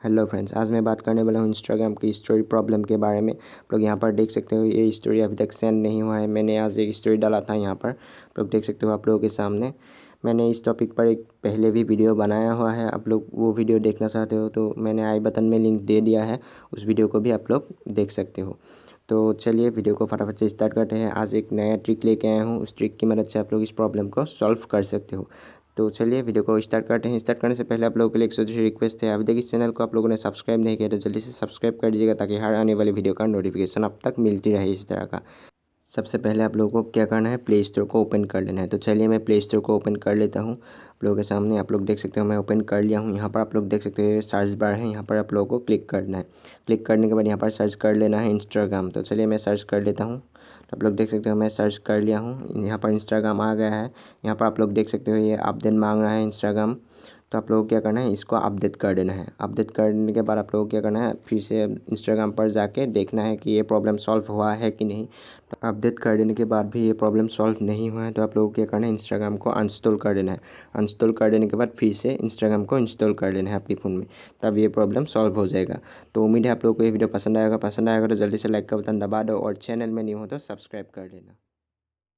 Hello friends, आज मैं बात करने वाला हूँ इंस्टाग्राम की स्टोरी प्रॉब्लम के बारे में। आप लोग यहाँ पर देख सकते हो ये स्टोरी अभी तक सेंड नहीं हुआ है। मैंने आज एक स्टोरी डाला था यहाँ पर, आप लोग देख सकते हो आप लोगों के सामने। मैंने इस टॉपिक पर एक पहले भी वीडियो बनाया हुआ है, आप लोग वो वीडियो देखना चाहते हो तो मैंने आई बटन में लिंक दे दिया है, उस वीडियो को भी आप लोग देख सकते हो। तो चलिए वीडियो को फटाफट से स्टार्ट करते हैं। आज एक नया ट्रिक लेके आया हूँ, उस ट्रिक की मदद से आप लोग इस प्रॉब्लम को सॉल्व कर सकते हो। तो चलिए वीडियो को स्टार्ट करते हैं। स्टार्ट करने से पहले आप लोगों के लिए एक छोटी सी रिक्वेस्ट है, अभी तक इस चैनल को आप लोगों ने सब्सक्राइब नहीं किया तो जल्दी से सब्सक्राइब कर दीजिएगा ताकि हर आने वाली वीडियो का नोटिफिकेशन अब तक मिलती रहे इस तरह का। सबसे पहले आप लोगों को क्या करना है, प्ले स्टोर को ओपन कर लेना है। तो चलिए मैं प्ले स्टोर को ओपन कर लेता हूँ आप लोगों के सामने। आप लोग देख सकते हो मैं ओपन कर लिया हूँ। यहाँ पर आप लोग देख सकते हो सर्च बार है, यहाँ पर आप लोगों को क्लिक करना है। क्लिक करने के बाद यहाँ पर सर्च कर लेना है इंस्टाग्राम। तो चलिए मैं सर्च कर लेता हूँ। तो आप लोग देख सकते हो मैं सर्च कर लिया हूँ, यहाँ पर इंस्टाग्राम आ गया है। यहाँ पर आप लोग देख सकते हो ये अपडेट मांग रहा है इंस्टाग्राम। तो आप लोगों को क्या करना है, इसको अपडेट कर देना है। अपडेट करने के बाद आप लोगों को क्या करना है, फिर से इंस्टाग्राम पर जाके देखना है कि ये प्रॉब्लम सॉल्व हुआ है कि नहीं। तो अपडेट कर देने के बाद भी ये प्रॉब्लम सॉल्व नहीं हुआ है तो आप लोगों को क्या करना है, इंस्टाग्राम को अनइंस्टॉल कर देना है। अनइंस्टॉल कर देने के बाद फिर से इंस्टाग्राम को इंस्टॉल कर लेना है अपने फ़ोन में, तब ये प्रॉब्लम सॉल्व हो जाएगा। तो उम्मीद है आप लोगों को ये वीडियो पसंद आएगा तो जल्दी से लाइक का बटन दबा दो और चैनल में न्यू हो तो सब्सक्राइब कर लेना।